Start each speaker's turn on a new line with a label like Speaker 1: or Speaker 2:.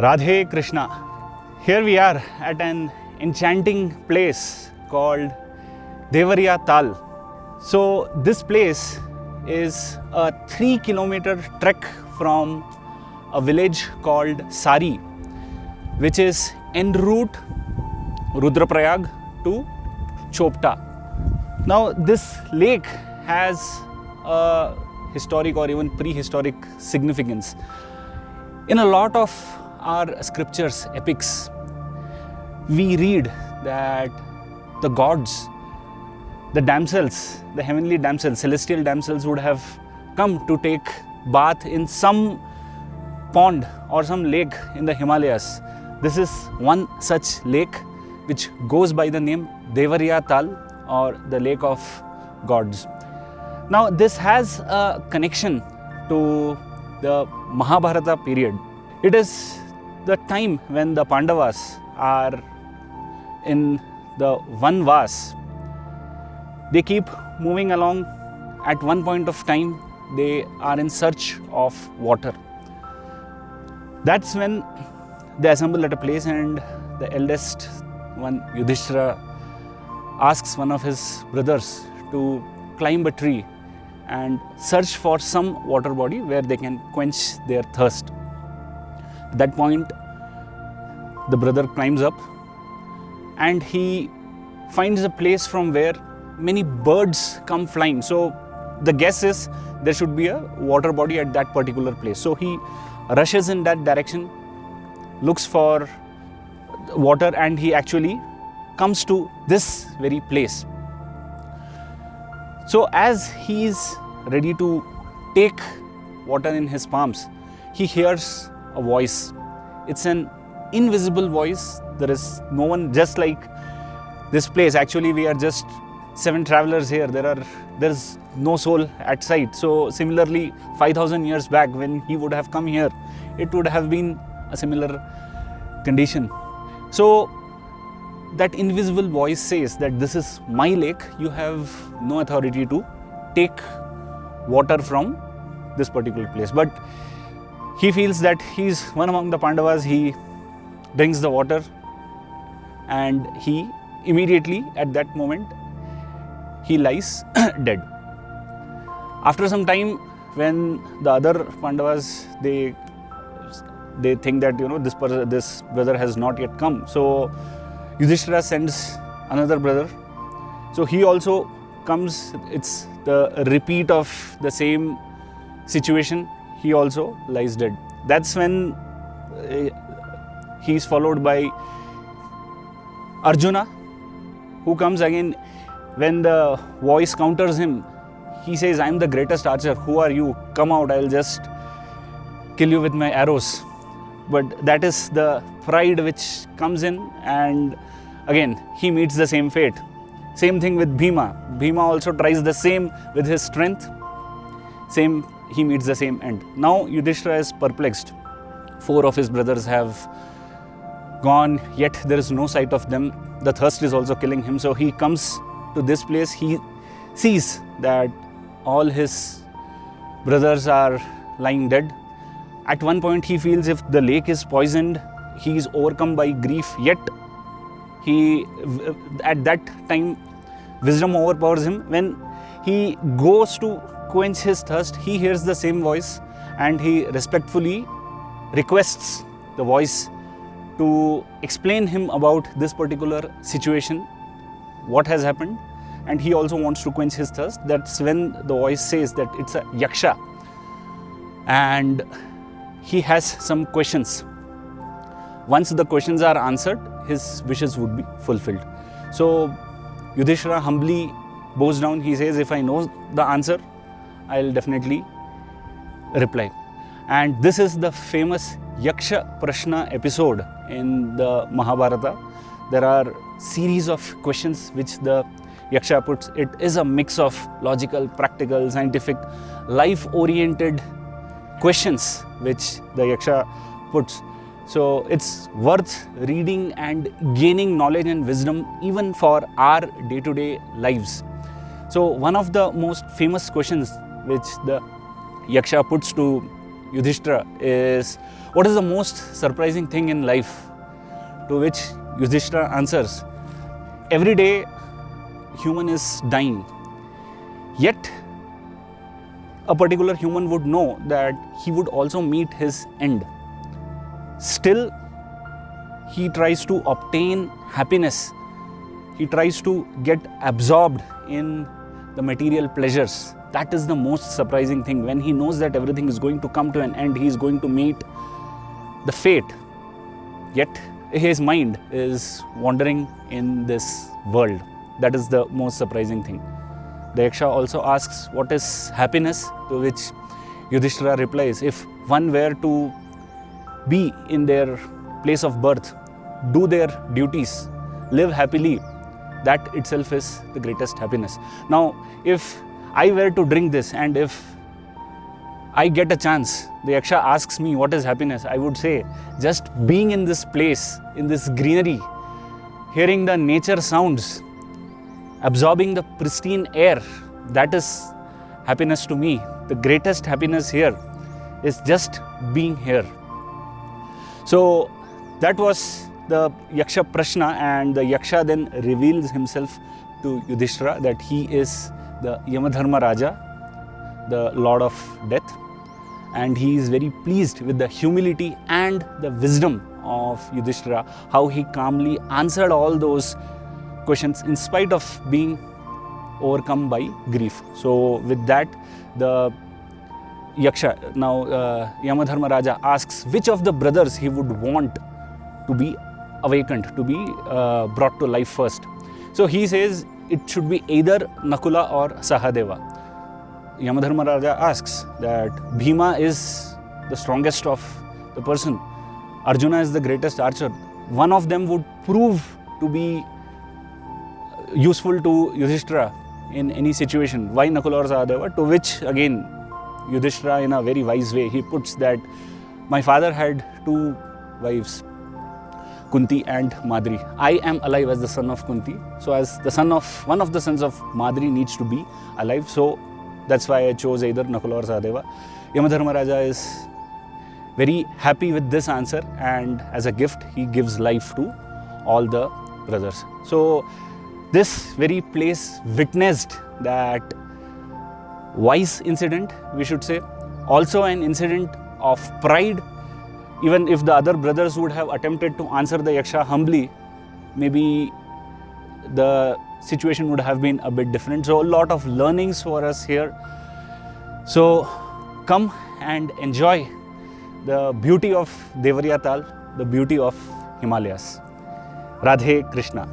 Speaker 1: Radhe Krishna. Here we are at an enchanting place called Deoria Tal. So this place is a 3-kilometer trek from a village called Sari, which is en route Rudraprayag to Chopta. Now this lake has a historic or even prehistoric significance. In a lot of our scriptures, epics, we read that the gods, the damsels, the heavenly damsels, celestial damsels would have come to take bath in some pond or some lake in the Himalayas. This is one such lake which goes by the name Deoria Tal, or the lake of gods. Now this has a connection to the Mahabharata period. It is the time when the Pandavas are in the Vanvas. They keep moving along. At one point of time, they are in search of water. That's when they assemble at a place, and the eldest one, Yudhishthira, asks one of his brothers to climb a tree and search for some water body where they can quench their thirst. At that point, the brother climbs up and he finds a place from where many birds come flying. So the guess is there should be a water body at that particular place. So he rushes in that direction, looks for water, and he actually comes to this very place. So as he is ready to take water in his palms, he hears a voice. It's an invisible voice. There is no one, just like this place. Actually, we are just 7 travelers here. There's no soul at sight. So similarly, 5,000 years back when he would have come here, it would have been a similar condition. So that invisible voice says that this is my lake. You have no authority to take water from this particular place. But he feels that he's one among the Pandavas. He drinks the water, and he immediately at that moment he lies dead. After some time, when the other Pandavas, they think that this brother has not yet come, so Yudhishthira sends another brother. So he also comes. It's the repeat of the same situation. He also lies dead. That's when he is followed by Arjuna, who comes again. When the voice counters him, he says, "I am the greatest archer. Who are you? Come out, I'll just kill you with my arrows." But that is the pride which comes in, and again he meets the same fate. Same thing with Bhima. Bhima also tries the same with his strength. He meets the same end. Now Yudhishthira is perplexed. 4 of his brothers have gone, yet there is no sight of them. The thirst is also killing him. So he comes to this place. He sees that all his brothers are lying dead. At one point he feels if the lake is poisoned, he is overcome by grief. Yet at that time, wisdom overpowers him. When he goes to quench his thirst, he hears the same voice, and he respectfully requests the voice to explain him about this particular situation, what has happened, and he also wants to quench his thirst. That's when the voice says that it's a yaksha, and he has some questions. Once the questions are answered, his wishes would be fulfilled. So Yudhishthira humbly bows down. He says, if I know the answer, I'll definitely reply. And this is the famous Yaksha Prashna episode in the Mahabharata. There are series of questions which the Yaksha puts. It is a mix of logical, practical, scientific, life-oriented questions which the Yaksha puts. So it's worth reading and gaining knowledge and wisdom even for our day-to-day lives. So one of the most famous questions which the Yaksha puts to Yudhishthira is, what is the most surprising thing in life? To which Yudhishthira answers, every day human is dying, yet a particular human would know that he would also meet his end. Still, he tries to obtain happiness. He tries to get absorbed in the material pleasures. That is the most surprising thing. When he knows that everything is going to come to an end, he is going to meet the fate. Yet his mind is wandering in this world. That is the most surprising thing. The Yaksha also asks, what is happiness? To which Yudhishthira replies, if one were to be in their place of birth, do their duties, live happily, that itself is the greatest happiness. Now, if I were to drink this and if I get a chance, the Yaksha asks me what is happiness, I would say just being in this place, in this greenery, hearing the nature sounds, absorbing the pristine air, that is happiness to me. The greatest happiness here is just being here. So that was the Yaksha Prashna, and the Yaksha then reveals himself to Yudhishthira that he is the Yamadharma Raja, the Lord of Death, and he is very pleased with the humility and the wisdom of Yudhishthira, how he calmly answered all those questions in spite of being overcome by grief. So with that, the Yaksha, now Yamadharma Raja asks which of the brothers he would want to be awakened, to be brought to life first. So he says it should be either Nakula or Sahadeva. Yamadharma Raja asks that Bhima is the strongest of the person, Arjuna is the greatest archer. One of them would prove to be useful to Yudhishthira in any situation. Why Nakula or Sahadeva? To which again Yudhishthira, in a very wise way, he puts that my father had two wives, Kunti and Madri. I am alive as the son of Kunti. So as the son of, one of the sons of Madri needs to be alive. So that's why I chose either Nakula or Sahadeva. Yamadharma Raja is very happy with this answer, and as a gift he gives life to all the brothers. So this very place witnessed that wise incident, we should say, also an incident of pride. Even if the other brothers would have attempted to answer the Yaksha humbly, maybe the situation would have been a bit different. So a lot of learnings for us here. So come and enjoy the beauty of Deoria Tal, the beauty of Himalayas. Radhe Krishna.